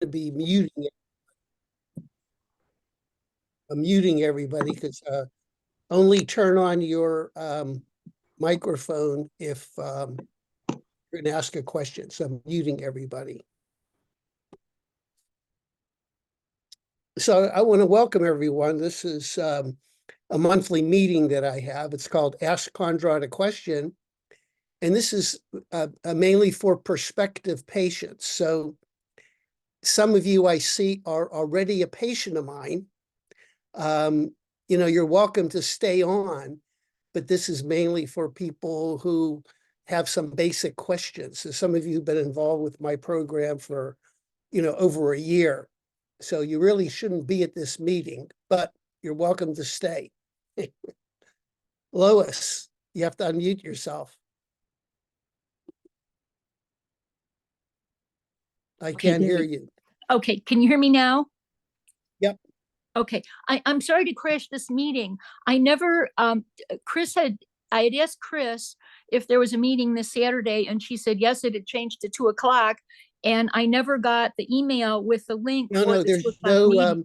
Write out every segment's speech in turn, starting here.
to be muting everybody, because only turn on your microphone if you're going to ask a question. So I'm muting everybody. So I want to welcome everyone. This is a monthly meeting that I have. It's called Ask Kondrot a Question. And this is mainly for prospective patients. So some of you I see are already a patient of mine. You know, you're welcome to stay on, but this is mainly for people who have some basic questions. So some of you have been involved with my program for, you know, over a year. So you really shouldn't be at this meeting, but you're welcome to stay. Lois, you have to unmute yourself. I can't hear you. Okay, can you hear me now? Yep. Okay, I'm sorry to crash this meeting. I never, I had asked Chris if there was a meeting this Saturday, and she said, yes, it had changed to 2 o'clock. And I never got the email with the link. No, there's no,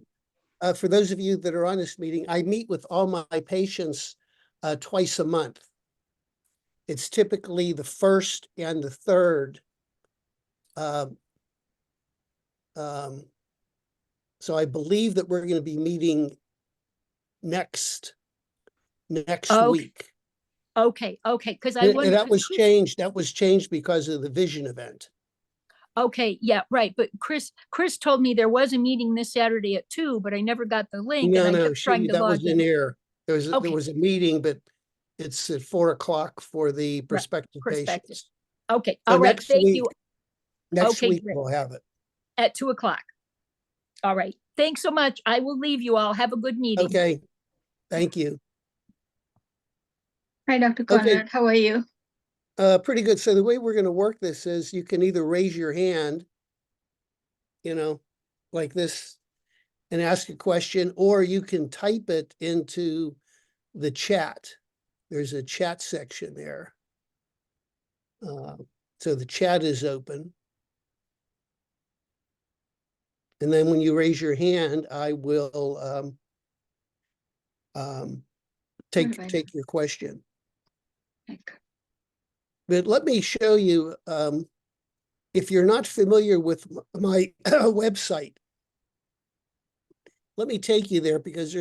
for those of you that are on this meeting, I meet with all my patients twice a month. It's typically the first and the third. So I believe that we're going to be meeting next week. Okay, because and that was changed. That was changed because of the vision event. Okay, yeah, right. But Chris told me there was a meeting this Saturday at 2, but I never got the link. No, and I no, kept trying to that log was an error. There was a meeting, but it's at 4 o'clock for the prospective patients. Okay, So all right. Thank you. Next week we'll have it at 2 o'clock. All right. Thanks so much. I will leave you all. Have a good meeting. Okay. Thank you. Hi, Dr. Kondrot. Okay. How are you? Pretty good. So the way we're going to work this is you can either raise your hand, you know, like this, and ask a question, or you can type it into the chat. There's a chat section there. So the chat is open. And then when you raise your hand, I will take your question. Okay. But let me show you, if you're not familiar with my website, let me take you there, because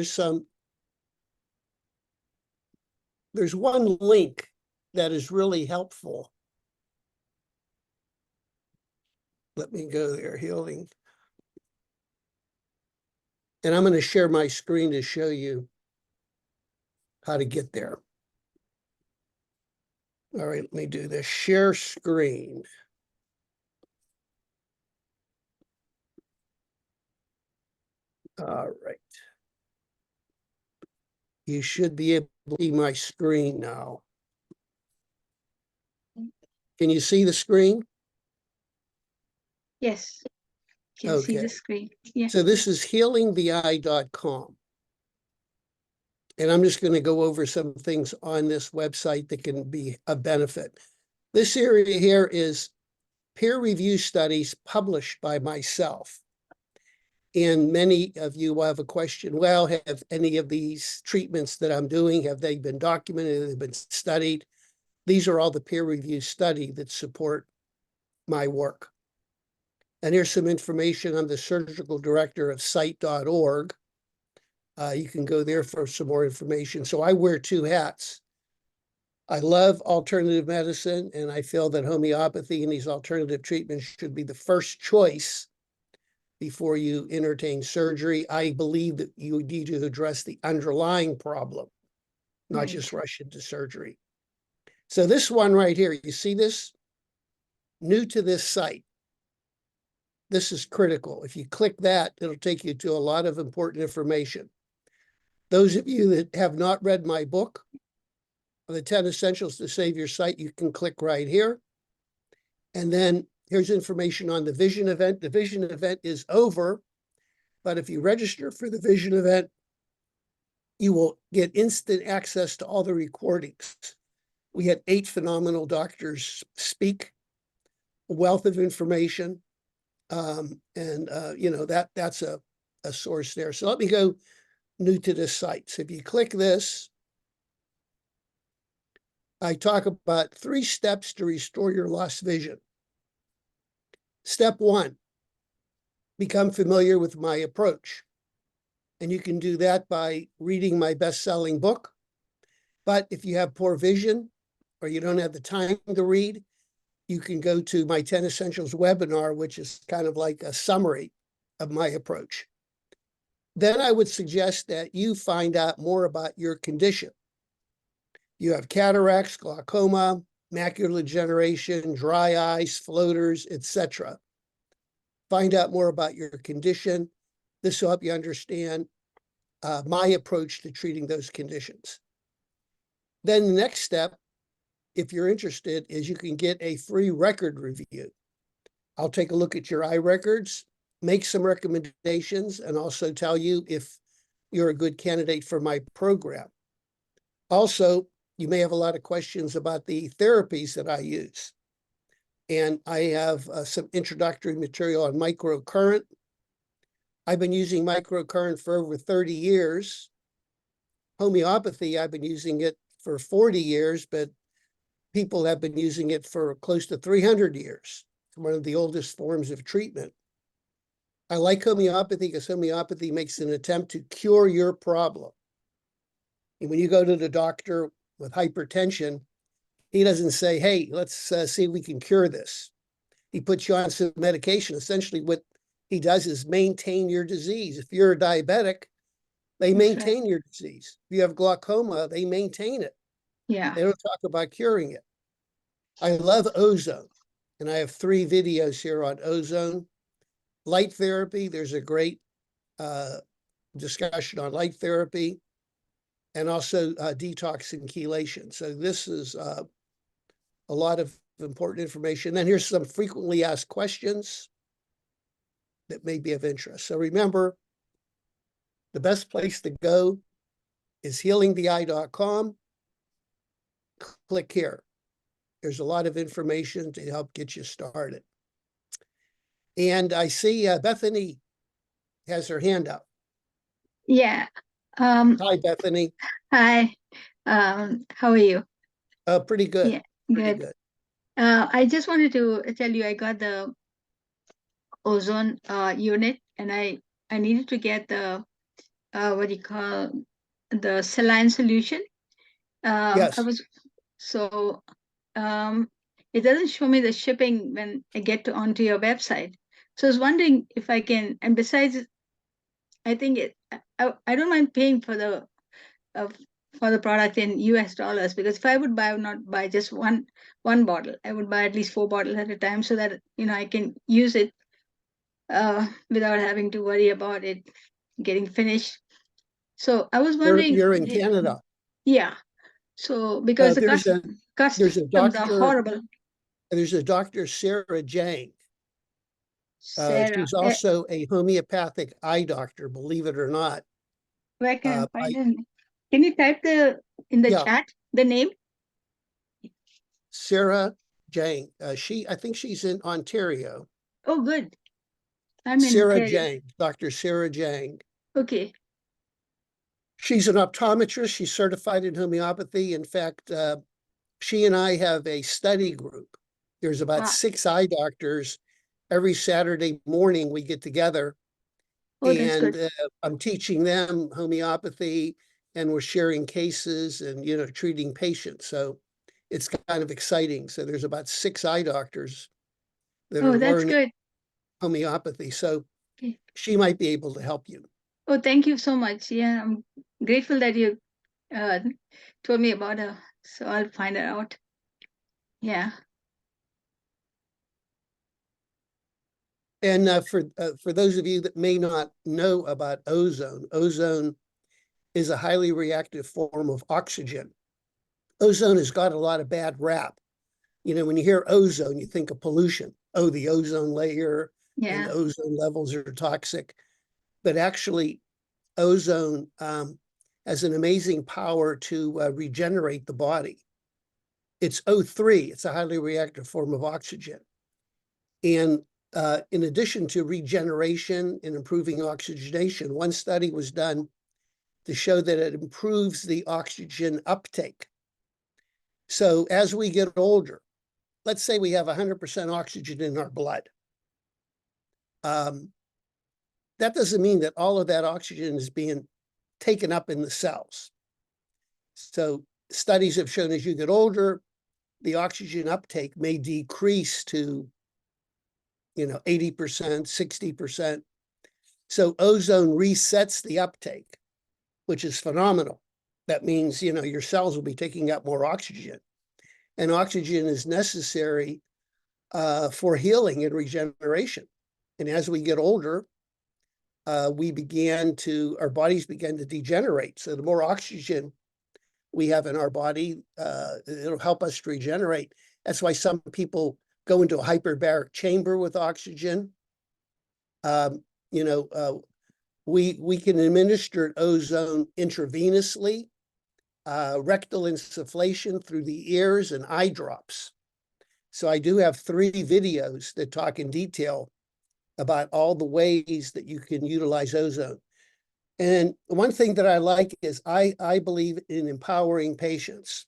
there's one link that is really helpful. Let me go there, healing. And I'm going to share my screen to show you how to get there. All right, let me do this. Share screen. All right. You should be able to see my screen now. Can you see the screen? Yes. Can see the screen. Yeah. So this is healingtheeye.com. And I'm just going to go over some things on this website that can be a benefit. This area here is peer review studies published by myself. And many of you will have a question, well, have any of these treatments that I'm doing, have they been documented, have they been studied? These are all the peer review study that support my work. And here's some information. I'm the surgical director of site.org. You can go there for some more information. So I wear 2 hats. I love alternative medicine, and I feel that homeopathy and these alternative treatments should be the first choice before you entertain surgery. I believe that you need to address the underlying problem, not just rush into surgery. So this one right here, you see this? New to this site. This is critical. If you click that, it'll take you to a lot of important information. Those of you that have not read my book, The 10 Essentials to Save Your Sight, you can click right here. And then here's information on the vision event. The vision event is over, but if you register for the vision event, you will get instant access to all the recordings. We had 8 phenomenal doctors speak, a wealth of information. That's a source there. So let me go new to this site. So if you click this, I talk about 3 steps to restore your lost vision. Step 1, become familiar with my approach. And you can do that by reading my best-selling book. But if you have poor vision or you don't have the time to read, you can go to my 10 Essentials webinar, which is kind of like a summary of my approach. Then I would suggest that you find out more about your condition. You have cataracts, glaucoma, macular degeneration, dry eyes, floaters, etc. Find out more about your condition. This will help you understand my approach to treating those conditions. Then the next step, if you're interested, is you can get a free record review. I'll take a look at your eye records, make some recommendations, and also tell you if you're a good candidate for my program. Also, you may have a lot of questions about the therapies that I use. And I have some introductory material on microcurrent. I've been using microcurrent for over 30 years. Homeopathy, I've been using it for 40 years, but people have been using it for close to 300 years. It's one of the oldest forms of treatment. I like homeopathy because homeopathy makes an attempt to cure your problem. And when you go to the doctor with hypertension, he doesn't say, hey, let's see if we can cure this. He puts you on some medication. Essentially, what he does is maintain your disease. If you're a diabetic, they maintain your disease. If you have glaucoma, they maintain it. Yeah. They don't talk about curing it. I love ozone, and I have 3 videos here on ozone. Light therapy, there's a great discussion on light therapy, and also detox and chelation. So this is a lot of important information. Then here's some frequently asked questions that may be of interest. So remember, the best place to go is healingtheeye.com. Click here. There's a lot of information to help get you started. And I see Bethany has her hand up. Yeah. Hi, Bethany. Hi. How are you? Pretty good. Yeah, Pretty good. I just wanted to tell you I got the ozone unit, and I needed to get the what do you call the saline solution. Yes. It doesn't show me the shipping when I get onto your website. So I was wondering if I can, and besides, I think I don't mind paying for the product in US dollars, because if I would not buy just one bottle, I would buy at least 4 bottles at a time, so that I can use it without having to worry about it getting finished. So I was wondering, You're in Canada. Yeah. So because the customs are horrible. There's a Dr. Sarah Jang. Sarah. She's also a homeopathic eye doctor, believe it or not. Where can I find her? Can you type in the chat the name? Sarah Jang. I think she's in Ontario. Oh, good. I'm in Sarah Ontario. Jang, Dr. Sarah Jang. Okay. She's an optometrist. She's certified in homeopathy. In fact, she and I have a study group. There's about 6 eye doctors. Every Saturday morning we get together. Oh, that's good. I'm teaching them homeopathy, and we're sharing cases and treating patients. So it's kind of exciting. So there's about 6 eye doctors that are learning good. homeopathy. So she might be able to help you. Oh, thank you so much. Yeah, I'm grateful that you told me about her. So I'll find her out. Yeah. And for those of you that may not know about ozone is a highly reactive form of oxygen. Ozone has got a lot of bad rap. When you hear ozone, you think of pollution. Oh, the ozone layer and ozone levels are toxic. But actually, ozone has an amazing power to regenerate the body. It's O3. It's a highly reactive form of oxygen. And in addition to regeneration and improving oxygenation, one study was done to show that it improves the oxygen uptake. So as we get older, let's say we have 100% oxygen in our blood. That doesn't mean that all of that oxygen is being taken up in the cells. So studies have shown as you get older, the oxygen uptake may decrease to 80%, 60%. So ozone resets the uptake, which is phenomenal. That means, your cells will be taking up more oxygen. And oxygen is necessary for healing and regeneration. And as we get older, our bodies began to degenerate. So the more oxygen we have in our body, it'll help us to regenerate. That's why some people go into a hyperbaric chamber with oxygen. We can administer ozone intravenously, rectal insufflation through the ears, and eye drops. So I do have 3 videos that talk in detail about all the ways that you can utilize ozone. And one thing that I like is I believe in empowering patients.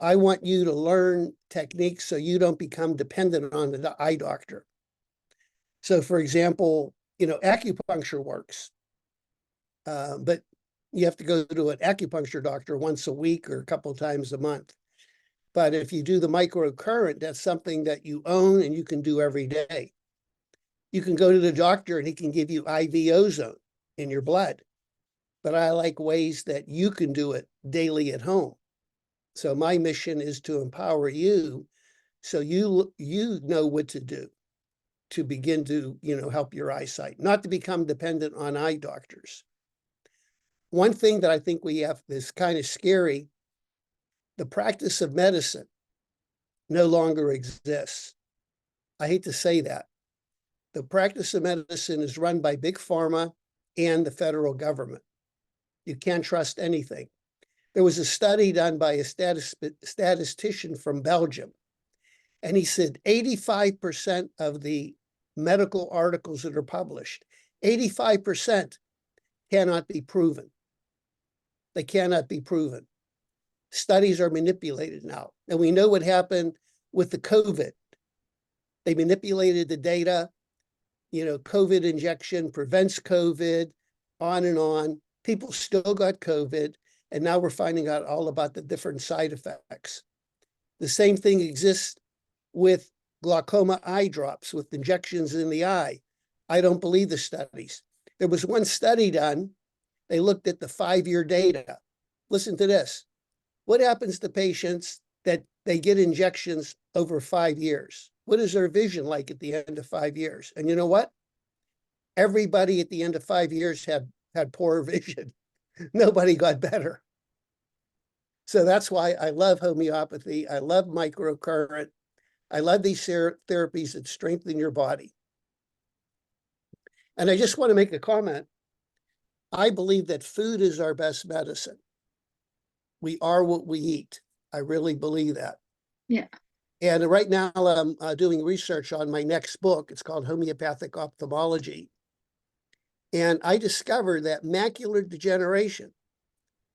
I want you to learn techniques so you don't become dependent on the eye doctor. So for example, acupuncture works, but you have to go to an acupuncture doctor once a week or a couple of times a month. But if you do the microcurrent, that's something that you own and you can do every day. You can go to the doctor and he can give you IV ozone in your blood. But I like ways that you can do it daily at home. So my mission is to empower you so you know what to do to begin to, help your eyesight, not to become dependent on eye doctors. One thing that I think we have is kind of scary, the practice of medicine no longer exists. I hate to say that. The practice of medicine is run by big pharma and the federal government. You can't trust anything. There was a study done by a statistician from Belgium, and he said 85% of the medical articles that are published, 85% cannot be proven. They cannot be proven. Studies are manipulated now. And we know what happened with the COVID. They manipulated the data. COVID injection prevents COVID, on and on. People still got COVID, and now we're finding out all about the different side effects. The same thing exists with glaucoma eye drops, with injections in the eye. I don't believe the studies. There was one study done. They looked at the 5-year data. Listen to this. What happens to patients that they get injections over 5 years? What is their vision like at the end of 5 years? And you know what? Everybody at the end of 5 years had poor vision. Nobody got better. So that's why I love homeopathy. I love microcurrent. I love these therapies that strengthen your body. And I just want to make a comment. I believe that food is our best medicine. We are what we eat. I really believe that. Yeah. And right now I'm doing research on my next book. It's called Homeopathic Ophthalmology. And I discovered that macular degeneration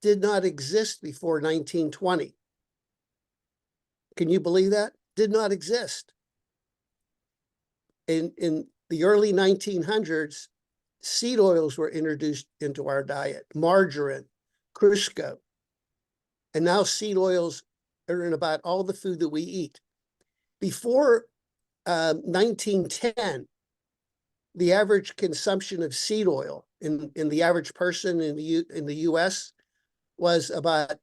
did not exist before 1920. Can you believe that? Did not exist. In the early 1900s, seed oils were introduced into our diet, margarine, Crisco. And now seed oils are in about all the food that we eat. Before 1910, the average consumption of seed oil in the average person in the US was about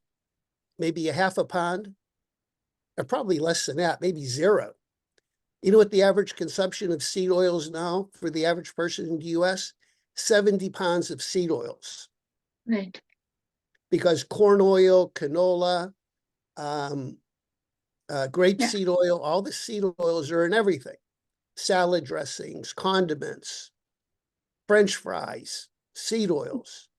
maybe a half a pound, or probably less than that, maybe 0. You know what the average consumption of seed oils now for the average person in the US? 70 pounds of seed oils. Right. Because corn oil, canola, grapeseed oil, all the seed oils are in everything. Salad dressings, condiments, French fries, seed oils.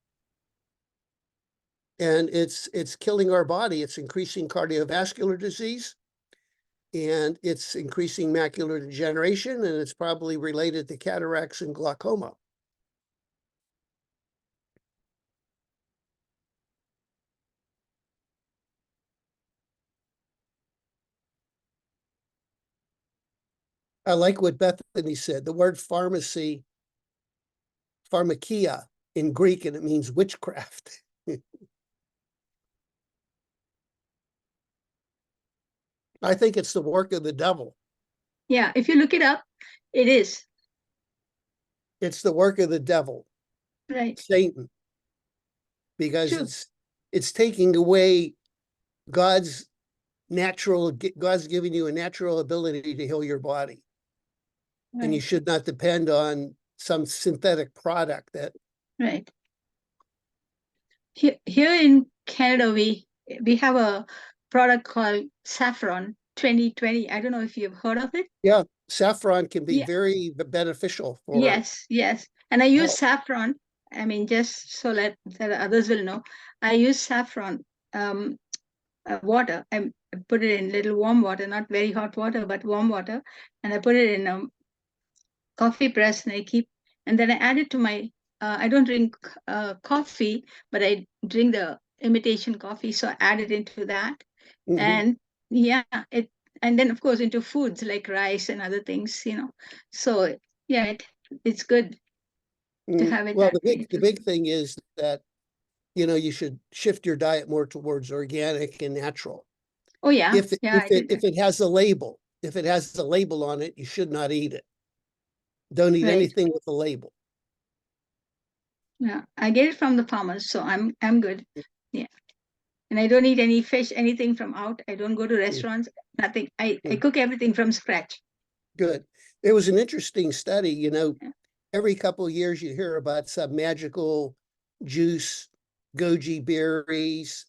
And it's killing our body. It's increasing cardiovascular disease. and it's increasing macular degeneration, and it's probably related to cataracts and glaucoma. I like what Bethany said. The word pharmacy, pharmakia in Greek, and it means witchcraft. I think it's the work of the devil. Yeah, if you look it up, it is. It's the work of the devil, Right. Satan, because True. it's taking away God's giving you a natural ability to heal your body. And you Right. should not depend on some synthetic product that. Right. Here in Canada, we have a product called Saffron 2020. I don't know if you've heard of it. Yeah, saffron can be Yeah. very beneficial for Yes, yes. And I use health. saffron. I mean, just so that others will know, I use saffron water. I put it in little warm water, not very hot water, but warm water, and I put it in a coffee press, and then I add it to my. I don't drink coffee, but I drink the imitation coffee, so I add it into that, Mhm. and yeah, and then of course into foods like rice and other things, So yeah, it's good to have it Well, that way the too. big thing is that, you should shift your diet more towards organic and natural. Oh yeah, If yeah, I did that. if it has a label, on it, you should not eat it. Don't eat Right. anything with a label. Yeah, I get it from the farmers, so I'm good. Yeah. And I don't eat any fish, anything from out. I don't go to restaurants, nothing. I cook everything from scratch. Good. It was an interesting study, Yeah. every couple of years you hear about some magical juice, goji berries,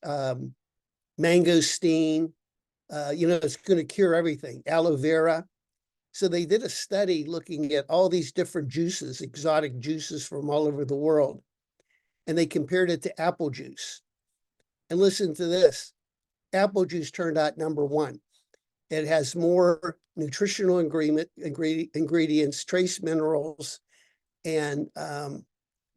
mangosteen, it's going to cure everything, aloe vera. So they did a study looking at all these different juices, exotic juices from all over the world, and they compared it to apple juice. And listen to this, apple juice turned out number one. It has more nutritional ingredients, trace minerals, and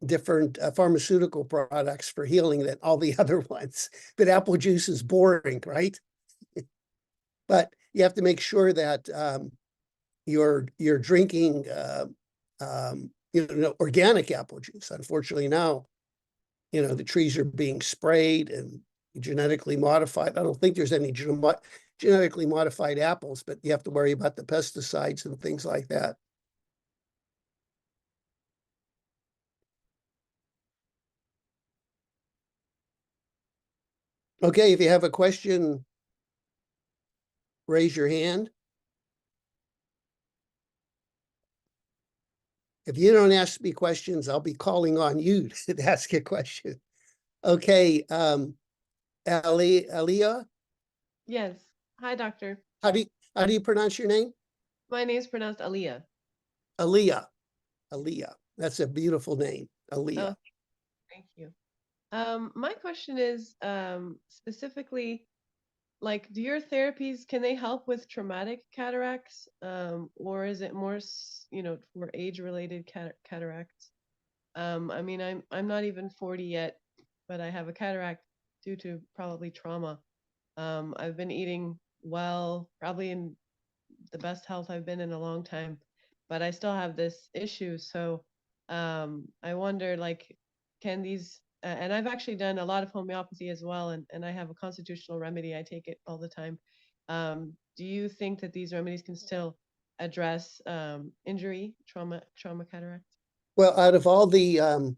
different pharmaceutical products for healing than all the other ones. But apple juice is boring, right? But you have to make sure that you're drinking organic apple juice. Unfortunately now, the trees are being sprayed and genetically modified. I don't think there's any genetically modified apples, but you have to worry about the pesticides and things like that. Okay, if you have a question, raise your hand. If you don't ask me questions, I'll be calling on you to ask a question. Okay, Aliyah, Yes. Hi, doctor. how do you pronounce your name? My name is pronounced Aliyah. Aliyah. Aliyah. That's a beautiful name, Aliyah. Oh, thank you. My question is specifically, like, do your therapies, can they help with traumatic cataracts? Or is it more, for age-related cataracts? I mean, I'm not even 40 yet, but I have a cataract due to probably trauma. I've been eating well, probably in the best health I've been in a long time, but I still have this issue. So I wonder, like, can these, and I've actually done a lot of homeopathy as well, and I have a constitutional remedy. I take it all the time. Do you think that these remedies can still address injury, trauma, cataracts? Well, out of all the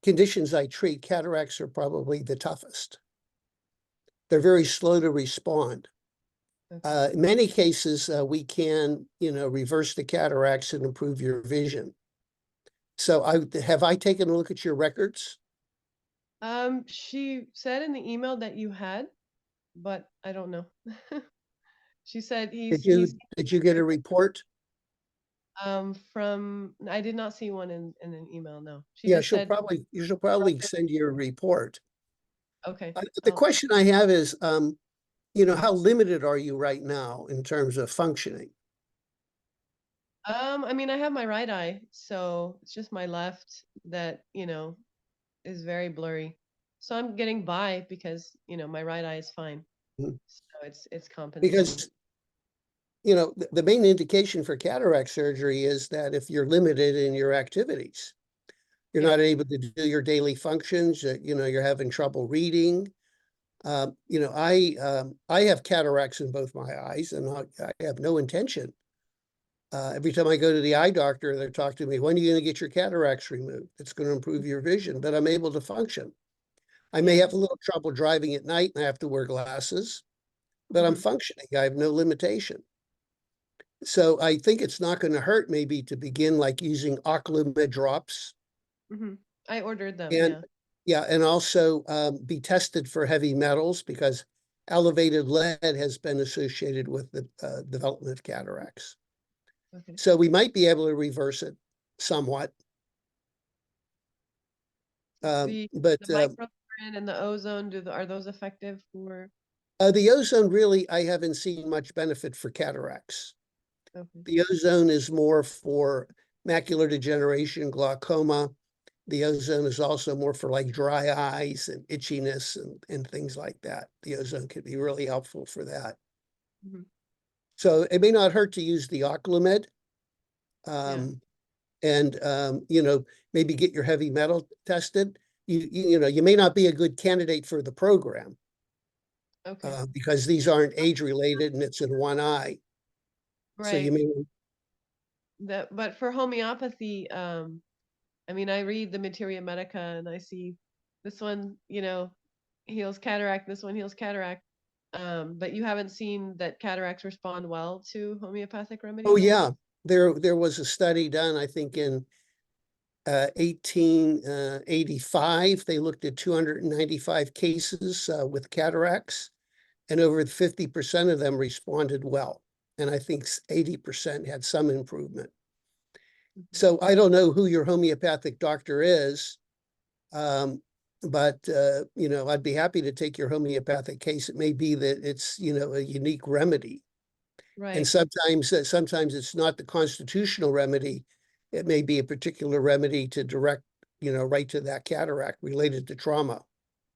conditions I treat, cataracts are probably the toughest. They're very slow to respond. Okay. In many cases, we can, reverse the cataracts and improve your vision. So have I taken a look at your records? She said in the email that you had, but I don't know. She said Did you get a report? From, I did not see one in an email. No, she Yeah, just said, you should probably send you a report. okay. The question I have is, how limited are you right now in terms of functioning? I mean, I have my right eye, so it's just my left that, is very blurry. So I'm getting by because, my right eye is fine. Mhm. So it's compensating. Because, the main indication for cataract surgery is that if you're limited in your activities, you're Yeah. not able to do your daily functions, you're having trouble reading. I have cataracts in both my eyes, and I have no intention. Every time I go to the eye doctor, they talk to me, when are you going to get your cataracts removed? It's going to improve your vision, but I'm able to function. I may Yeah. have a little trouble driving at night and I have to wear glasses, but I'm Mhm. functioning. I have no limitation. So I think it's not going to hurt maybe to begin like using Oclumed drops Mhm. I ordered them, and yeah. and also be tested for heavy metals because elevated lead has been associated with the development of cataracts. Okay. So we might be able to reverse it somewhat. The But microsprin and the ozone, are those effective for? the ozone really, I haven't seen much benefit for cataracts. Okay. The ozone is more for macular degeneration, glaucoma. The ozone is also more for like dry eyes and itchiness and things like that. The ozone could be really helpful for that. Mhm. So it may not hurt to use the Oclumed. Yeah. And maybe get your heavy metal tested. You may not be a good candidate for the program Okay. because these aren't age related and it's in one eye. So you Right. may. But for homeopathy, I mean, I read the Materia Medica and I see this one, heals cataract, this one heals cataract. But you haven't seen that cataracts respond well to homeopathic Oh remedies? yeah, there was a study done, I think in 1885. They looked at 295 cases with cataracts, and over 50% of them responded well. And I think 80% had some improvement. Mhm. So I don't know who your homeopathic doctor is, but I'd be happy to take your homeopathic case. It may be that it's a unique remedy, and Right. sometimes it's not the constitutional remedy. It may be a particular remedy to direct right to that cataract related to trauma.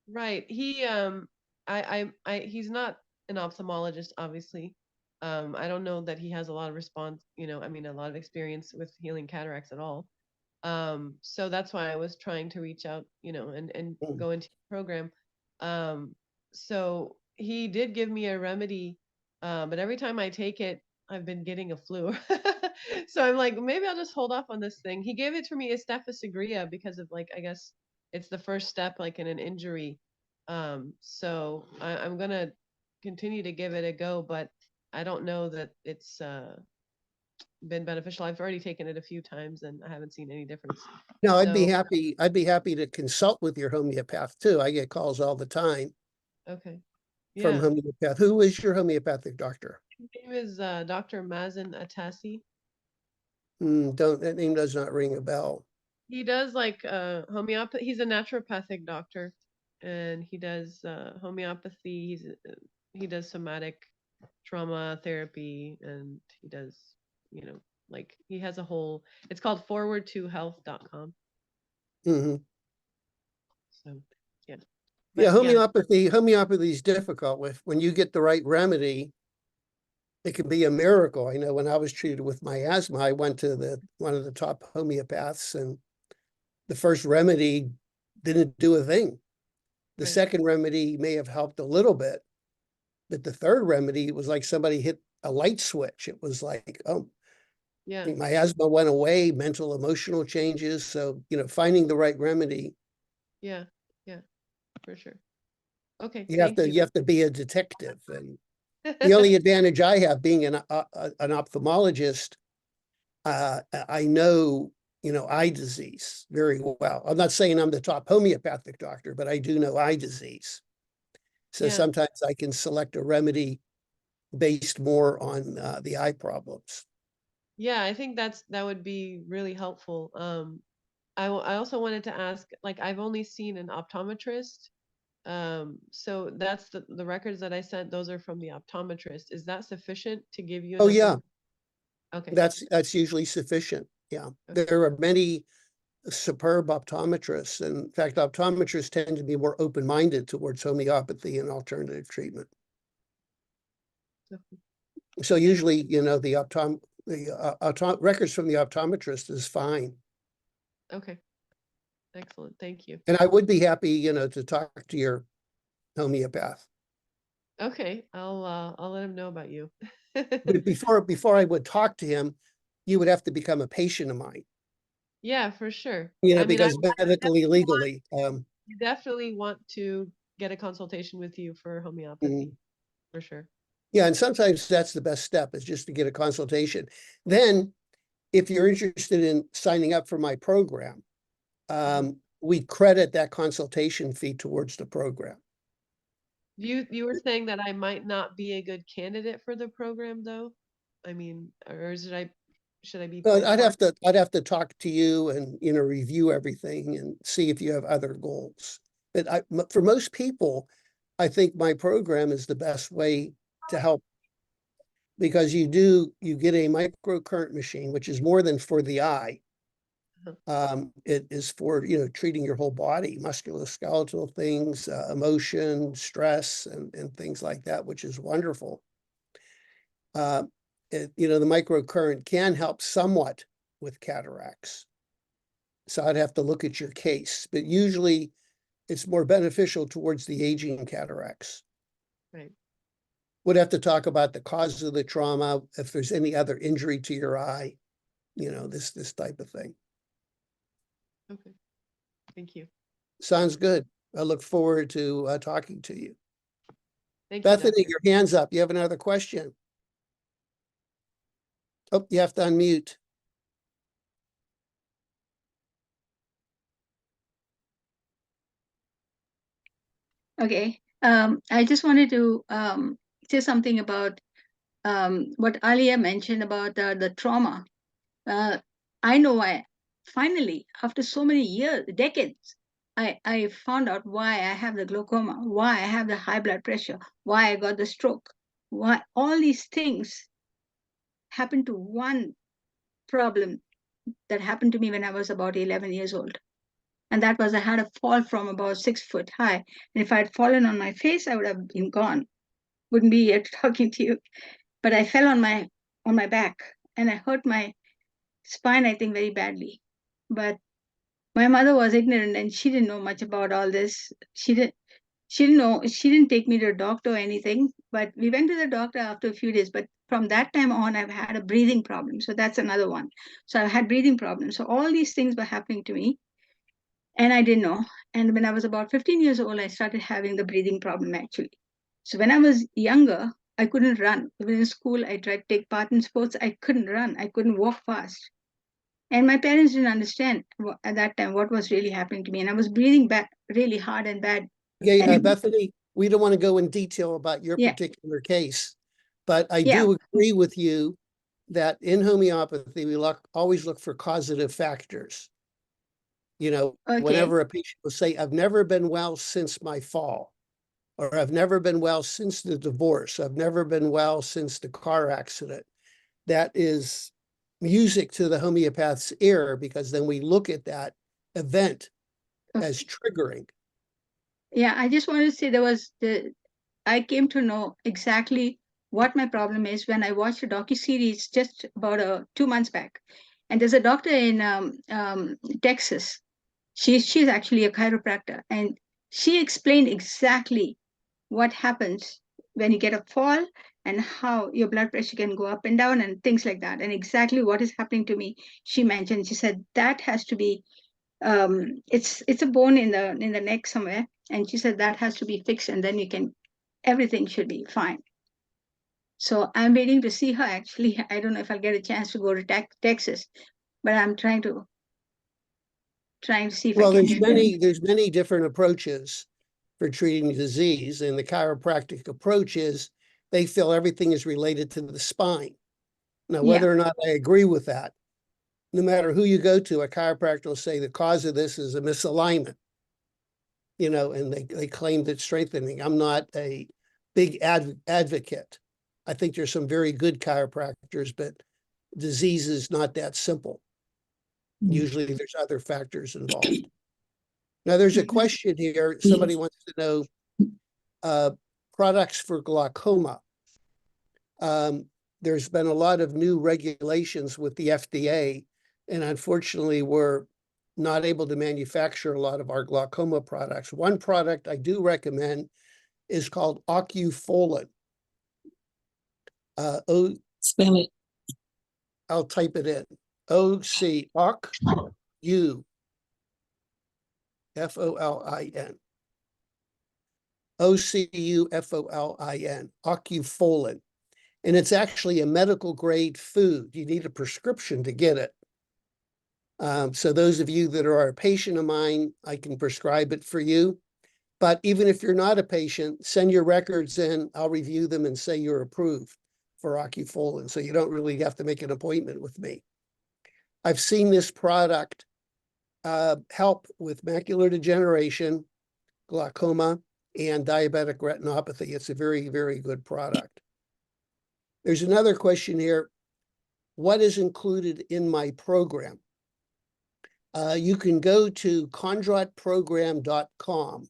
Right. He's not an ophthalmologist, obviously. I don't know that he has a lot of response, I mean, a lot of experience with healing cataracts at all. So that's why I was trying to reach out, and Mm. go into the program. So he did give me a remedy, but every time I take it, I've been getting a flu. So I'm like, maybe I'll just hold off on this thing. He gave it for me a staphysagria because of like, I guess it's the first step like in an injury. So I'm gonna continue to give it a go, but I don't know that it's been beneficial. I've already taken it a few times and I haven't seen any difference. No, So, I'd be happy to consult with your homeopath too. I get calls all the time okay. from Yeah. homeopath. Who is your homeopathic doctor? His name is Dr. Mazen Atassi. That name does not ring a bell. He does like homeopathy. He's a naturopathic doctor and he does homeopathy. He does somatic trauma therapy and he does, like he has a whole, it's called forward2health.com. Hmm. So, yeah. Yeah, But yeah, homeopathy is difficult. When you get the right remedy, it can be a miracle. I know when I was treated with my asthma, I went to one of the top homeopaths, and the first remedy didn't do a thing. The right. second remedy may have helped a little bit, but the third remedy was like somebody hit a light switch. It was like, oh, Yeah. my asthma went away, mental, emotional changes. So, finding the right remedy, Yeah. Yeah, for sure. Okay. you have Thank to you. you have to be a detective. And the only advantage I have being an ophthalmologist, I know, eye disease very well. I'm not saying I'm the top homeopathic doctor, but I do know eye disease. So Yeah. sometimes I can select a remedy based more on the eye problems. Yeah, I think that would be really helpful. I also wanted to ask, like, I've only seen an optometrist So that's the records that I sent. Those are from the optometrist. Is that sufficient to give you? Oh, enough yeah, Okay. that's usually sufficient. Yeah, there are many superb optometrists. And in fact, optometrists tend to be more open-minded towards homeopathy and alternative treatment. Okay. So usually, you know, the records from the optometrist is fine. Okay. Excellent. Thank you. And I would be happy, you know, to talk to your homeopath. Okay. I'll let him know about you. But before I would talk to him, you would have to become a patient of mine. Yeah, for sure. You know, I mean, because medically, legally, you definitely want to get a consultation with you for homeopathy, for sure. yeah, and sometimes that's the best step, is just to get a consultation. Then, if you're interested in signing up for my program, we credit that consultation fee towards the program. You were saying that I might not be a good candidate for the program, though. I mean, or should I be? But I'd have to talk to you and, you know, review everything and see if you have other goals. But for most people, I think my program is the best way to help, because you get a microcurrent machine, which is more than for the eye. It is for, you know, treating your whole body, musculoskeletal things, emotion, stress, and things like that, which is wonderful. You know, the microcurrent can help somewhat with cataracts. So I'd have to look at your case, but usually it's more beneficial towards the aging cataracts. Right. Would have to talk about the cause of the trauma, if there's any other injury to your eye, you know, this type of thing. Okay. Thank you. Sounds good. I look forward to talking to you. Thank you, Bethany, Doctor. your hand's up. You have another question? Oh, you have to unmute. Okay. I just wanted to say something about what Alia mentioned about the trauma. I know why. Finally, after so many years, decades, I found out why I have the glaucoma, why I have the high blood pressure, why I got the stroke, why all these things happened to one problem that happened to me when I was about 11 years old. And that was I had a fall from about 6 foot high. And if I had fallen on my face, I would have been gone. Wouldn't be here talking to you. But I fell on my back and I hurt my spine, I think, very badly. But my mother was ignorant and she didn't know much about all this. She didn't know, she didn't take me to a doctor or anything, but we went to the doctor after a few days. But from that time on, I've had a breathing problem. So that's another one. So I've had breathing problems. So all these things were happening to me and I didn't know. And when I was about 15 years old, I started having the breathing problem actually. So when I was younger, I couldn't run. Even in school, I tried to take part in sports. I couldn't run. I couldn't walk fast. And my parents didn't understand at that time what was really happening to me. And I was breathing back really hard and bad. Yeah, And Bethany, we don't want to go in detail about your Yeah. particular case, but I Yeah. do agree with you that in homeopathy, we always look for causative factors. You know, Okay. whenever a patient will say, I've never been well since my fall, or I've never been well since the divorce, I've never been well since the car accident, that is music to the homeopath's ear, because then we look at that event as triggering. Yeah, I just wanted to say I came to know exactly what my problem is when I watched a docuseries just about 2 months back. And there's a doctor in Texas. She's actually a chiropractor, and she explained exactly what happens when you get a fall and how your blood pressure can go up and down and things like that, and exactly what is happening to me. She mentioned, she said that has to be it's a bone in the neck somewhere, and she said that has to be fixed, and then everything should be fine. So I'm waiting to see her actually. I don't know if I'll get a chance to go to Texas, but I'm trying to see if Well, I can get there's many different approaches for treating the disease, and the chiropractic approach is they feel everything is related to the spine. Now, whether or not I agree with that, no matter who you go to, a chiropractor will say the cause of this is a misalignment. and they claim that strengthening. I'm not a big advocate. I think there's some very good chiropractors, but disease is not that simple. Usually there's other factors involved. Now there's a question here. Somebody wants to know products for glaucoma. There's been a lot of new regulations with the FDA, and unfortunately we're not able to manufacture a lot of our glaucoma products. One product I do recommend is called Ocufolin. Spell it. I'll type it in. Ocufolin. Ocufolin. Ocufolin. And it's actually a medical grade food. You need a prescription to get it. So those of you that are a patient of mine, I can prescribe it for you. But even if you're not a patient, send your records in. I'll review them and say you're approved for Ocufolin. So you don't really have to make an appointment with me. I've seen this product help with macular degeneration, glaucoma, and diabetic retinopathy. It's a very, very good product. There's another question here. What is included in my program? You can go to kondrotprogram.com.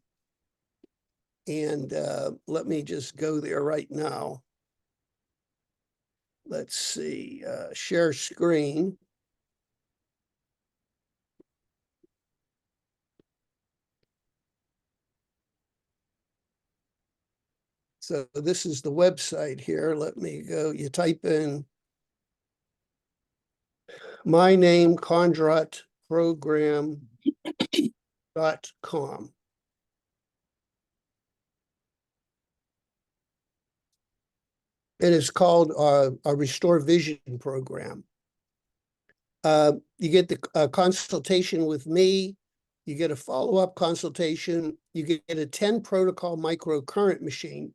And let me just go there right now. Let's see, share screen. So this is the website here. Let me go, you type in my name, kondrotprogram.com. And it's called a Restore Vision Program. You get the consultation with me. You get a follow-up consultation. You get a 10 protocol microcurrent machine.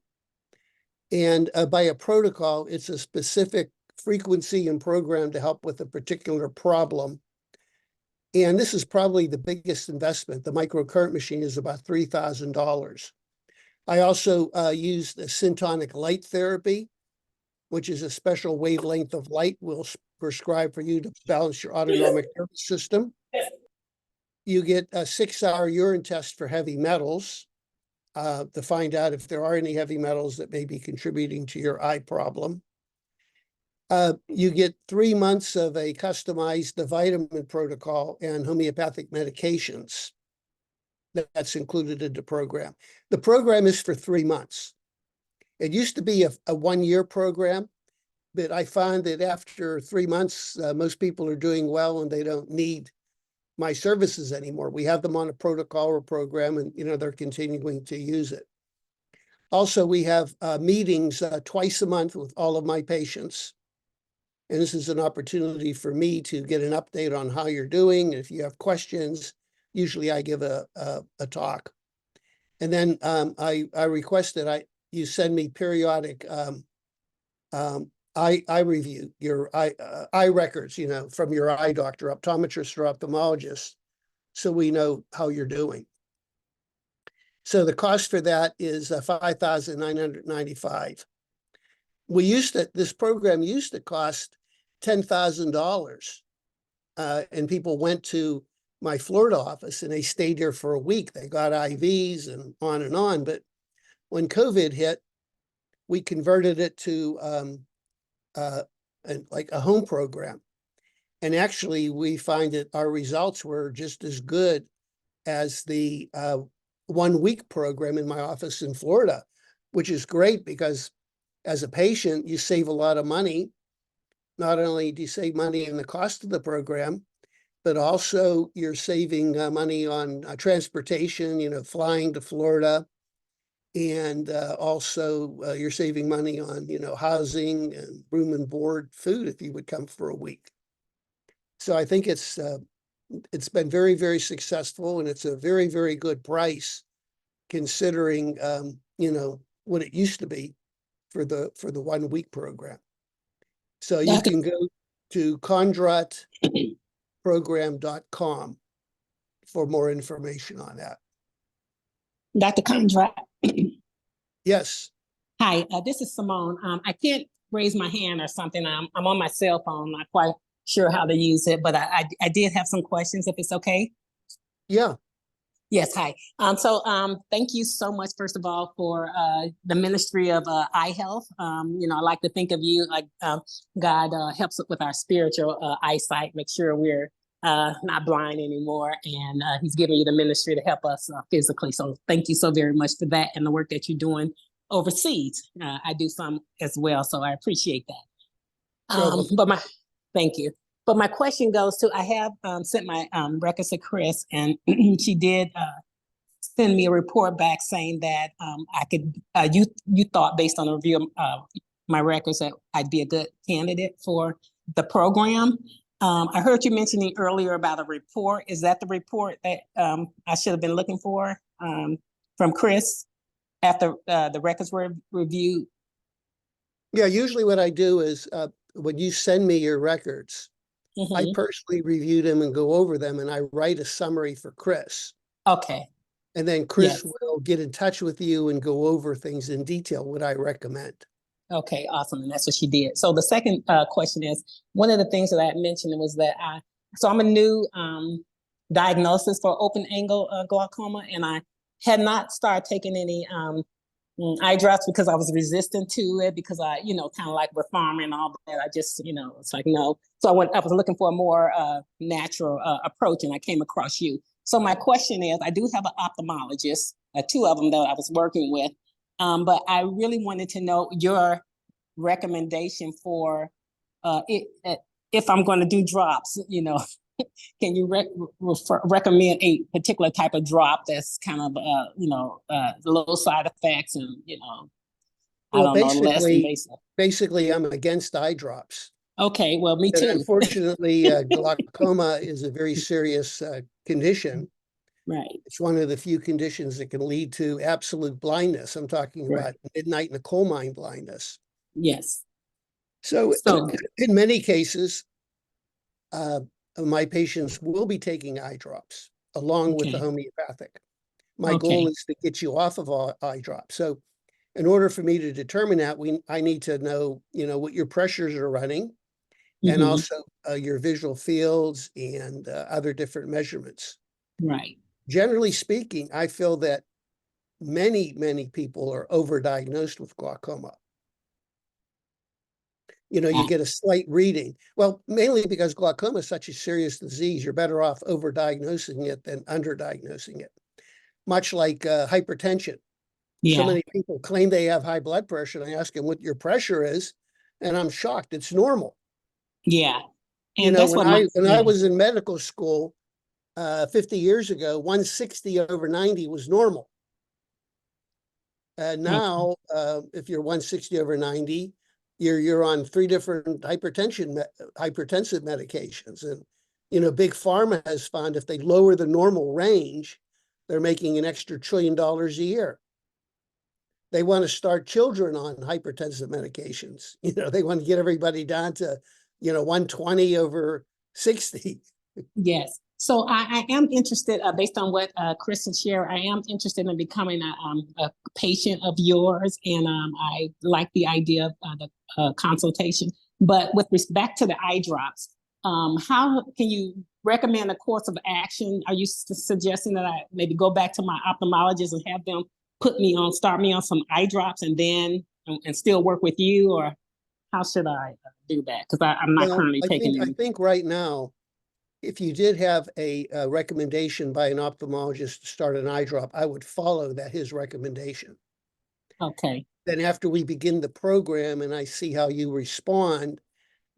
And by a protocol, it's a specific frequency and program to help with a particular problem. And this is probably the biggest investment. The microcurrent machine is about $3,000. I also use the syntonic light therapy, which is a special wavelength of light we'll prescribe for you to balance your autonomic nervous system. You get a 6-hour urine test for heavy metals to find out if there are any heavy metals that may be contributing to your eye problem. You get 3 months of a customized vitamin protocol and homeopathic medications. That's included in the program. The program is for 3 months. It used to be a 1-year program, but I find that after 3 months, most people are doing well and they don't need my services anymore. We have them on a protocol or program, and they're continuing to use it. Also, we have meetings twice a month with all of my patients. And this is an opportunity for me to get an update on how you're doing. If you have questions, usually I give a talk. And then I request that you send me periodic eye review, your eye records, from your eye doctor, optometrist, or ophthalmologist, so we know how you're doing. So the cost for that is $5,995. This program used to cost $10,000, and people went to my Florida office and they stayed there for a week. They got IVs and on. But when COVID hit, we converted it to like a home program. And actually, we find that our results were just as good as the 1-week program in my office in Florida, which is great because as a patient, you save a lot of money. Not only do you save money in the cost of the program, but also you're saving money on transportation, flying to Florida. And also you're saving money on, housing and room and board, food if you would come for a week. So I think it's been very, very successful, and it's a very, very good price considering, what it used to be for the 1-week program. So you can go to kondrotprogram.com for more information on that. Dr. Kondrot. Yes. Hi, this is Simone. I can't raise my hand or something. I'm on my cell phone. I'm not quite sure how to use it, but I did have some questions, if it's okay. Yeah. Yes, hi. Thank you so much, first of all, for the Ministry of Eye Health. I like to think of you like God helps with our spiritual eyesight, make sure we're not blind anymore. And he's giving you the ministry to help us physically. So thank you so very much for that and the work that you're doing overseas. I do some as well, so I appreciate that. Thank you. But my question goes to, I have sent my records to Chris, and she did send me a report back saying that I could, you thought based on a review of my records that I'd be a good candidate for the program. I heard you mentioning earlier about a report. Is that the report that I should have been looking for from Chris after the records were reviewed? Yeah, usually what I do is when you send me your records, I personally review them and go over them, and I write a summary for Chris. Okay. And then Chris will get in touch with you and go over things in detail, what I recommend. Okay, awesome. And that's what she did. So the second question is, one of the things that I had mentioned was that I'm a new diagnosis for open angle glaucoma, and I had not started taking any eye drops because I was resistant to it, because I, kind of like with farming and all that. I just, it's like, no. So I was looking for a more natural approach, and I came across you. So my question is, I do have an ophthalmologist, two of them that I was working with, but I really wanted to know your recommendation for if I'm going to do drops, can you recommend a particular type of drop that's kind of, low side effects and, I don't know, less invasive? Basically, I'm against eye drops. Okay, well, me And too. unfortunately, glaucoma is a very serious condition. Right. It's one of the few conditions that can lead to absolute blindness. I'm talking about midnight in a coal mine blindness. Yes. So in many cases, my patients will be taking eye drops along with the homeopathic. My goal is to get you off of eye drops. So in order for me to determine that, I need to know, what your pressures are running, and also your visual fields and other different measurements. Right. Generally speaking, I feel that many, many people are overdiagnosed with glaucoma. You get a slight reading. Well, mainly because glaucoma is such a serious disease, you're better off overdiagnosing it than underdiagnosing it. Much like hypertension. So many people claim they have high blood pressure, and I ask them what your pressure is, and I'm shocked. It's normal. Yeah. And that's when I was in medical school 50 years ago, 160/90 was normal. And now, if you're 160/90, you're on 3 different hypertensive medications. And, Big Pharma has found if they lower the normal range, they're making an extra $1 trillion a year. They want to start children on hypertensive medications. They want to get everybody down to, 120/60. Yes. So I am interested, based on what Chris shared, I am interested in becoming a patient of yours, and I like the idea of the consultation. But with respect to the eye drops, how can you recommend a course of action? Are you suggesting that I maybe go back to my ophthalmologist and have them start me on some eye drops and then and still work with you, or how should I do that? Because I'm not currently taking I think right now, if you did have a recommendation by an ophthalmologist to start an eye drop, I would follow his recommendation. Okay. Then after we begin the program and I see how you respond,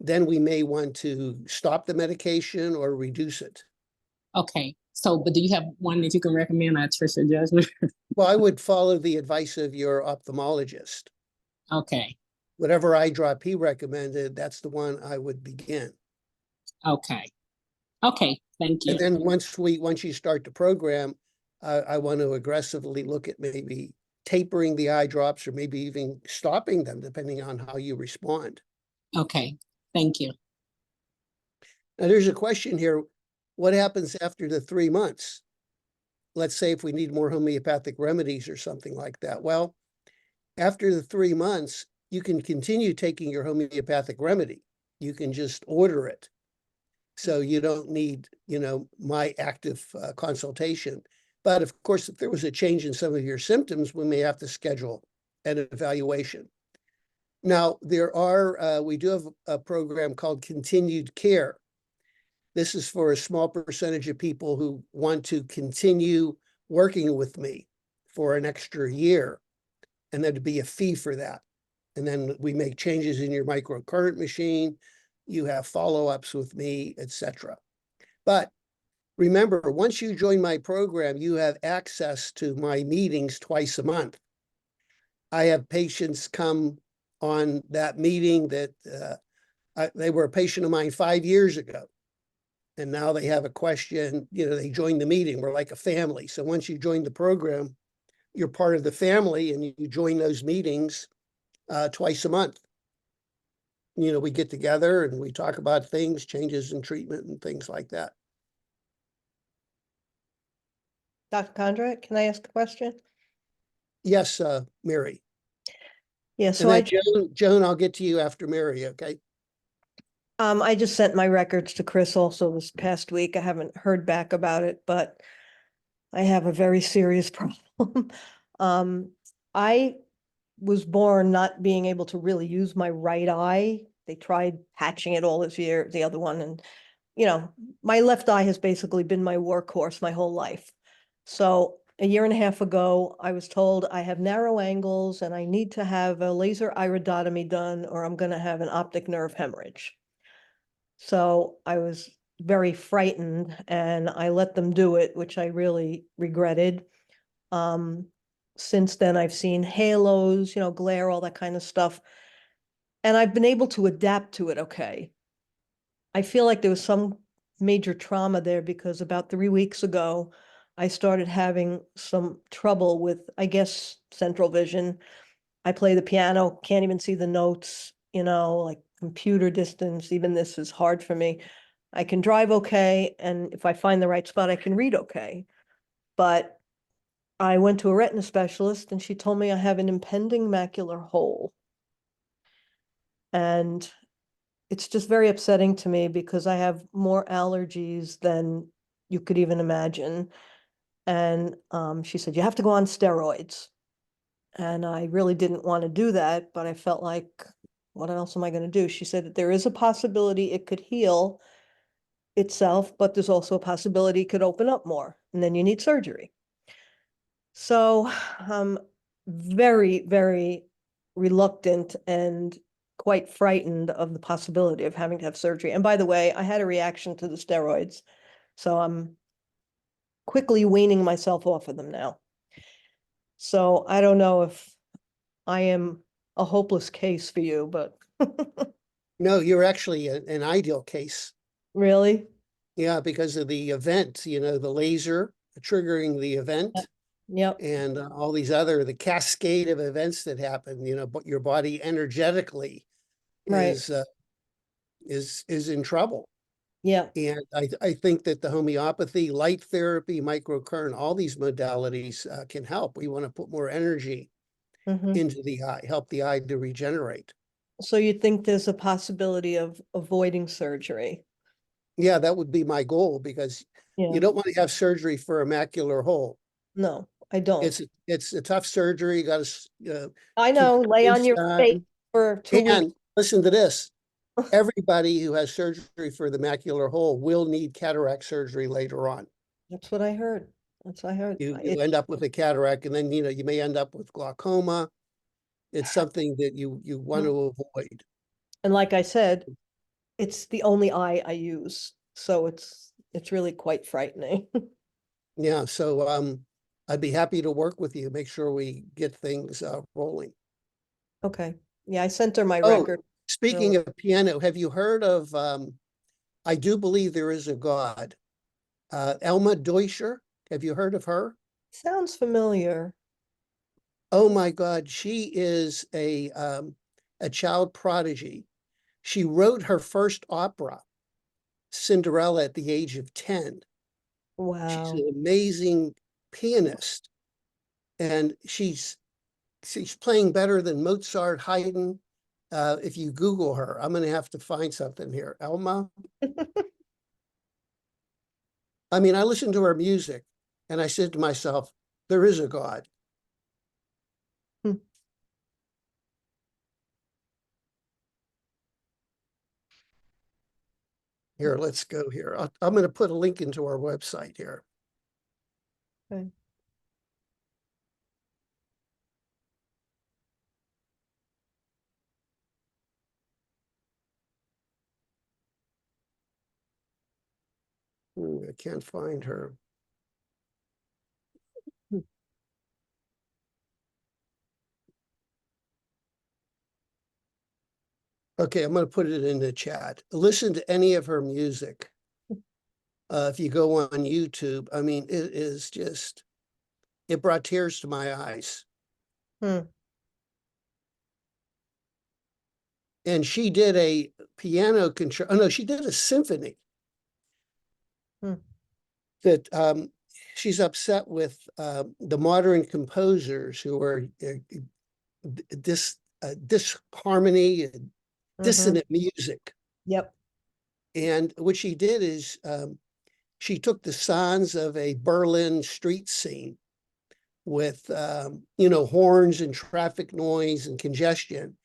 then we may want to stop the medication or reduce it. Okay. So, but do you have one that you can recommend? I trust your judgment. Well, I would follow the advice of your ophthalmologist. Okay. Whatever eye drop he recommended, that's the one I would begin. Okay. Okay. Thank you. And then once you start the program, I want to aggressively look at maybe tapering the eye drops or maybe even stopping them, depending on how you respond. Okay. Thank you. Now, there's a question here. What happens after the 3 months? let's say if we need more homeopathic remedies or something like that. Well, after the 3 months, you can continue taking your homeopathic remedy. You can just order it. So you don't need, my active consultation. But of course, if there was a change in some of your symptoms, we may have to schedule an evaluation. Now, we do have a program called Continued Care. This is for a small percentage of people who want to continue working with me for an extra year, and there'd be a fee for that. And then we make changes in your microcurrent machine. You have follow-ups with me, etc. But remember, once you join my program, you have access to my meetings twice a month. I have patients come on that meeting that they were a patient of mine 5 years ago. And now they have a question, they join the meeting. We're like a family. So once you join the program, you're part of the family, and you join those meetings twice a month. We get together and we talk about things, changes in treatment and things like that. Dr. Kondrot, can I ask a question? Yes, Mary. Yeah, And so then Joan, I'll get to you after Mary, okay? I just sent my records to Chris also this past week. I haven't heard back about it, but I have a very serious problem. I was born not being able to really use my right eye. They tried patching it all this year, the other one, and my left eye has basically been my workhorse my whole life. So a year and a half ago, I was told I have narrow angles and I need to have a laser iridotomy done, or I'm going to have an optic nerve hemorrhage. So I was very frightened and I let them do it, which I really regretted. Since then, I've seen halos, glare, all that kind of stuff. And I've been able to adapt to it okay. I feel like there was some major trauma there because about 3 weeks ago, I started having some trouble with, I guess, central vision. I play the piano, can't even see the notes, like computer distance. Even this is hard for me. I can drive okay, and if I find the right spot, I can read okay. But I went to a retina specialist, and she told me I have an impending macular hole. And it's just very upsetting to me because I have more allergies than you could even imagine. And she said, you have to go on steroids. And I really didn't want to do that, but I felt like, what else am I going to do? She said that there is a possibility it could heal itself, but there's also a possibility it could open up more, and then you need surgery. So I'm very, very reluctant and quite frightened of the possibility of having to have surgery. And by the way, I had a reaction to the steroids, so I'm quickly weaning myself off of them now. So I don't know if I am a hopeless case for you, but No, you're actually an ideal case. really? Yeah, because of the event, the laser triggering the event. Yep. And all these the cascade of events that happen, but your body energetically Right. is in trouble. Yeah. And I think that the homeopathy, light therapy, microcurrent, all these modalities can help. We want to put more energy into the eye, help the eye to regenerate. So you think there's a possibility of avoiding surgery? Yeah, that would be my goal, because Yeah. you don't want to have surgery for a macular hole. No, I don't. It's a tough surgery. You got to I know, lay on your face for 2 weeks. And listen to this. Everybody who has surgery for the macular hole will need cataract surgery later on. That's what I heard. That's what I heard. You end up with a cataract, and then you may end up with glaucoma. It's something that you want to avoid. And like I said, it's the only eye I use, so it's really quite frightening. Yeah, so I'd be happy to work with you. Make sure we get things rolling. Okay. Yeah, I sent her my Oh, record. speaking of piano, have you heard of, I do believe there is a God, Elma Deutscher? Have you heard of her? Sounds familiar. Oh my God, she is a child prodigy. She wrote her first opera, Cinderella, at the age of 10. Wow. She's an amazing pianist, and she's playing better than Mozart, Haydn. If you Google her, I'm going to have to find something here. Elma. I mean, I listened to her music and I said to myself, there is a God. Here, let's go here. I'm going to put a link into our website here. Okay. I can't find her. Okay, I'm going to put it in the chat. Listen to any of her music. If you go on YouTube, I mean, it is just, it brought tears to my eyes. And she did a piano concerto. Oh, no, she did a symphony. That she's upset with the modern composers who are disharmony and dissonant music. Yep. And what she did is she took the sounds of a Berlin street scene with, horns and traffic noise and congestion,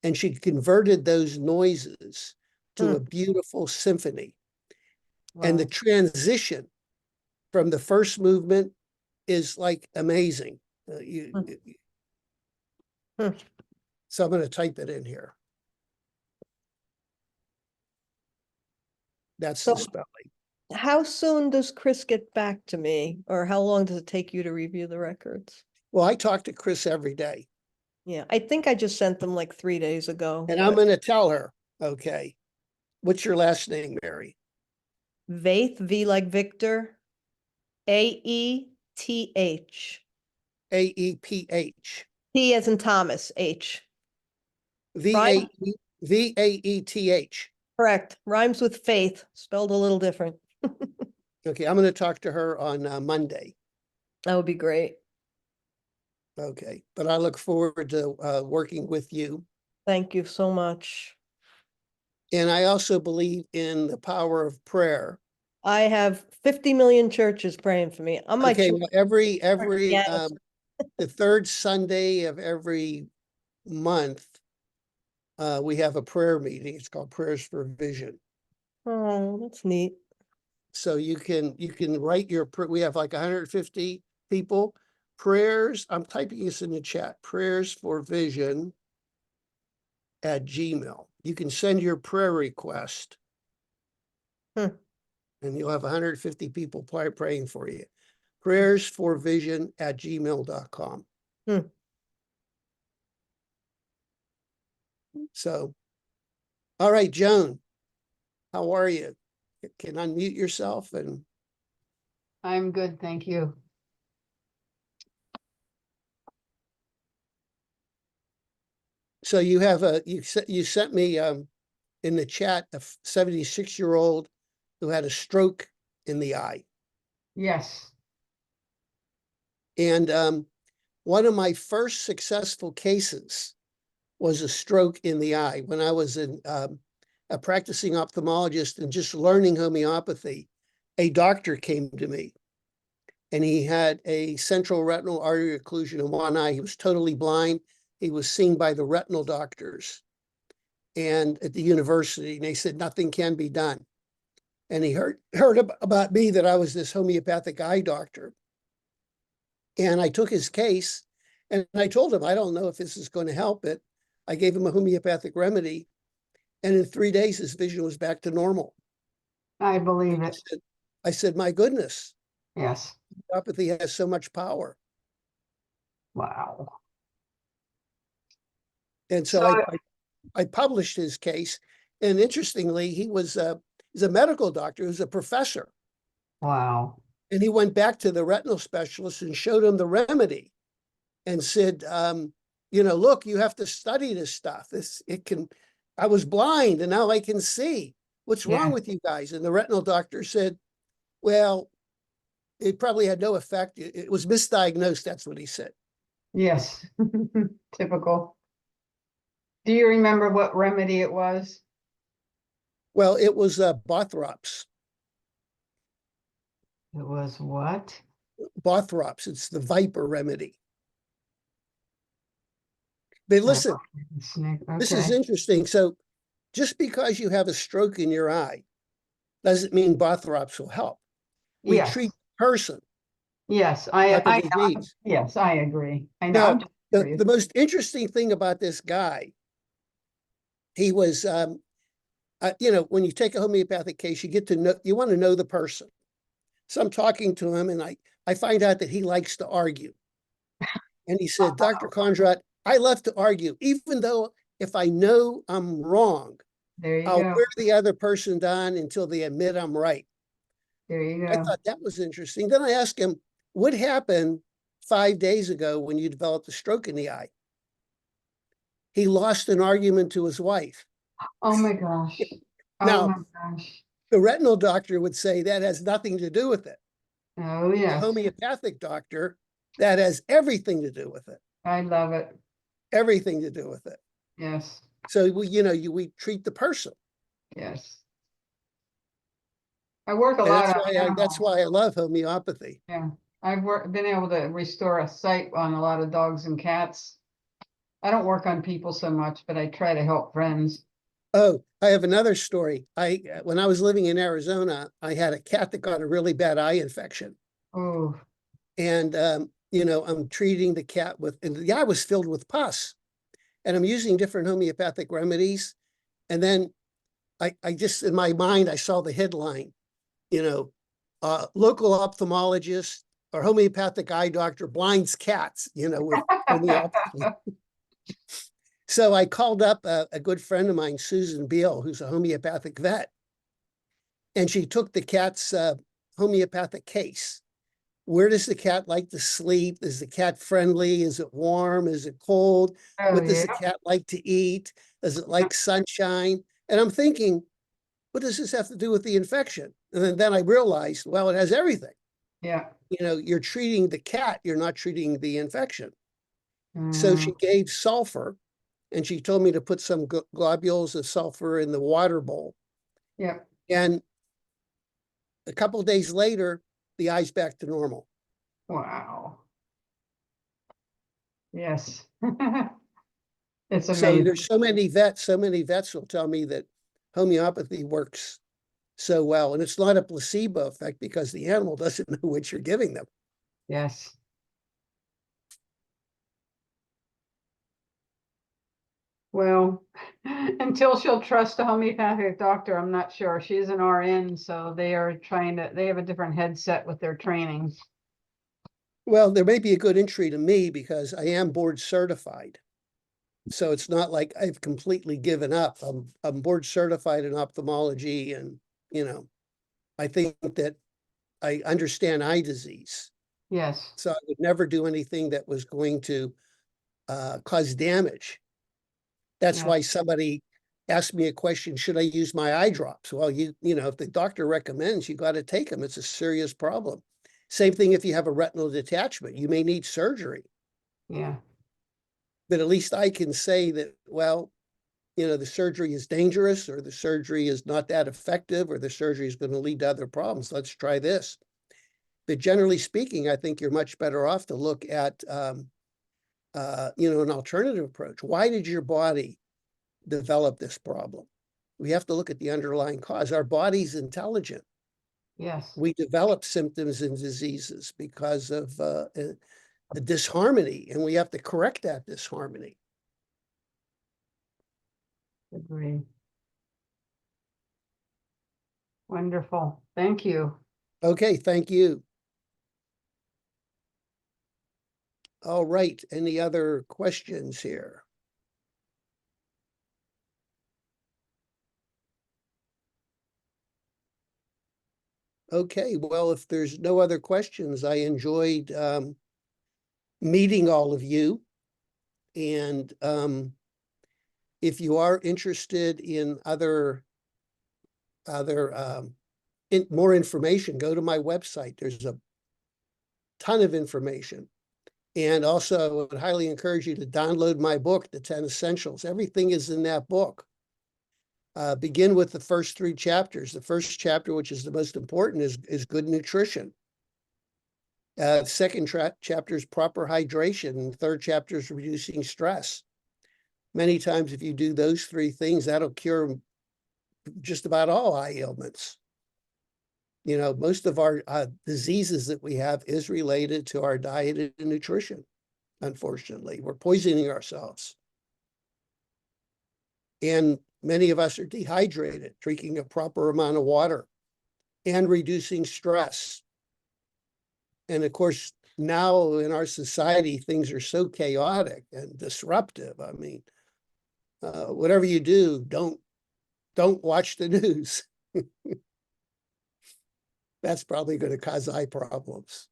and she converted those noises to a beautiful symphony. And the transition from the first movement is like amazing. So I'm going to type it in here. That's the spelling. How soon does Chris get back to me, or how long does it take you to review the records? Well, I talk to Chris every day. Yeah, I think I just sent them like 3 days ago. And I'm going to tell her, okay, what's your last name, Mary? Vaith, V like Victor, A-E-T-H. A-E-P-H. T as in Thomas, H. V-A-E-T-H. Correct. Rhymes with faith, spelled a little different. Okay, I'm going to talk to her on Monday. That would be great. Okay, but I look forward to working with you. Thank you so much. And I also believe in the power of prayer. I have 50 million churches praying for me. On my Okay, well, every Yes. the third Sunday of every month, we have a prayer meeting. It's called Prayers for Vision. Oh, that's neat. So you can write your, we have like 150 people. Prayers, I'm typing this in the chat, prayers for vision at Gmail. You can send your prayer request. And you'll have 150 people praying for you. Prayers for vision at gmail.com. So, all right, Joan, how are you? Can unmute yourself and. I'm good, thank you. So you have you sent me in the chat a 76-year-old who had a stroke in the eye. Yes. And one of my first successful cases was a stroke in the eye. When I was a practicing ophthalmologist and just learning homeopathy, a doctor came to me and he had a central retinal artery occlusion in one eye. He was totally blind. He was seen by the retinal doctors and at the university, and they said nothing can be done. And he heard about me, that I was this homeopathic eye doctor. And I took his case and I told him, I don't know if this is going to help it. I gave him a homeopathic remedy. And in 3 days, his vision was back to normal. I believe it. I said, my goodness, Yes. homeopathy has so much power. Wow. And so I published his case. And interestingly, he's a medical doctor, he was a professor. Wow. And he went back to the retinal specialist and showed him the remedy and said, look, you have to study this stuff. I was blind and now I can see. What's wrong with you guys? And the retinal doctor said, well, it probably had no effect. It was misdiagnosed. That's what he said. Yes, typical. Do you remember what remedy it was? Well, it was Bothrops. It was what? Bothrops. It's the viper remedy. But listen, Snake, this is okay. interesting. So just because you have a stroke in your eye doesn't mean Bothrops will help. We Yes. treat the person, Yes, not the I, disease. yes, I agree. I know. Now, I'm just the curious. most interesting thing about this guy, he was, you know, when you take a homeopathic case, you get to know, you want to know the person. So I'm talking to him and I find out that he likes to argue. And he said, Dr. Kondrot, I love to argue, even though if I know I'm wrong, There you I'll go. wear the other person down until they admit I'm right. There you I go. thought that was interesting. Then I asked him, what happened 5 days ago when you developed a stroke in the eye? He lost an argument to his wife. Oh my gosh. Oh Now, my gosh. the retinal doctor would say that has nothing to do with it. Oh The yes. homeopathic doctor, that has everything to do with it. I love it. Everything to do with it. Yes. So we, you know, we treat the person. Yes. I work a And lot that's on why animals. that's why I love homeopathy. Yeah. Been able to restore a sight on a lot of dogs and cats. I don't work on people so much, but I try to help friends. Oh, I have another story. When I was living in Arizona, I had a cat that got a really bad eye infection. Oh, And you know, I'm treating the cat with, and the eye was filled with pus. And I'm using different homeopathic remedies. And then I just, in my mind, I saw the headline, you know, local ophthalmologist or homeopathic eye doctor blinds cats, you know, with homeopathy. So I called up a good friend of mine, Susan Beal, who's a homeopathic vet. And she took the cat's homeopathic case. Where does the cat like to sleep? Is the cat friendly? Is it warm? Is it cold? oh What does yeah. the cat like to eat? Does it like sunshine? And I'm thinking, what does this have to do with the infection? And then I realized, well, it has everything. Yeah. You know, you're treating the cat, you're not treating the infection. So Mm, she gave sulfur and she told me to put some globules of sulfur in the water bowl. yeah. And a couple of days later, the eye's back to normal. Wow. Yes. It's So amazing. there's so many vets will tell me that homeopathy works so well. And it's not a placebo effect because the animal doesn't know what you're giving them. Yes. Well, until she'll trust a homeopathic doctor, I'm not sure. She's an RN, so they have a different headset with their training. Well, there may be a good entry to me because I am board certified. So it's not like I've completely given up. I'm board certified in ophthalmology and, you know, I think that I understand eye disease. Yes. So I would never do anything that was going to cause damage. That's Yeah. why somebody asked me a question, should I use my eye drops? Well, you know, if the doctor recommends, you got to take them. It's a serious problem. Same thing if you have a retinal detachment, you may need surgery. Yeah. But at least I can say that, well, you know, the surgery is dangerous or the surgery is not that effective or the surgery is going to lead to other problems. Let's try this. But generally speaking, I think you're much better off to look at, you know, an alternative approach. Why did your body develop this problem? We have to look at the underlying cause. Our body's intelligent. Yes. We develop symptoms and diseases because of a disharmony, and we have to correct that disharmony. Agree. Wonderful. Thank you. Okay, thank you. All right, any other questions here? Okay, well, if there's no other questions, I enjoyed meeting all of you. And if you are interested in more information, go to my website. There's ton of information. And also, I would highly encourage you to download my book, The 10 Essentials. Everything is in that book. Begin with the first 3 chapters. The first chapter, which is the most important, is good nutrition. Second chapter is proper hydration. And the third chapter is reducing stress. Many times, if you do those 3 things, that'll cure just about all eye ailments. You know, most of our diseases that we have is related to our diet and nutrition. Unfortunately, we're poisoning ourselves. And many of us are dehydrated, drinking a proper amount of water and reducing stress. And of course, now in our society, things are so chaotic and disruptive. I mean, whatever you do, don't watch the news. That's probably going to cause eye problems.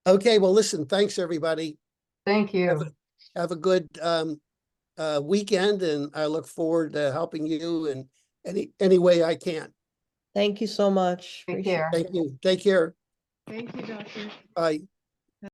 Okay, well, listen, thanks, everybody. Thank you. Have a good weekend, and I look forward to helping you in any way I can. Thank you so much. Take Appreciate care. Thank you. Take care. Thank you, doctor. Bye.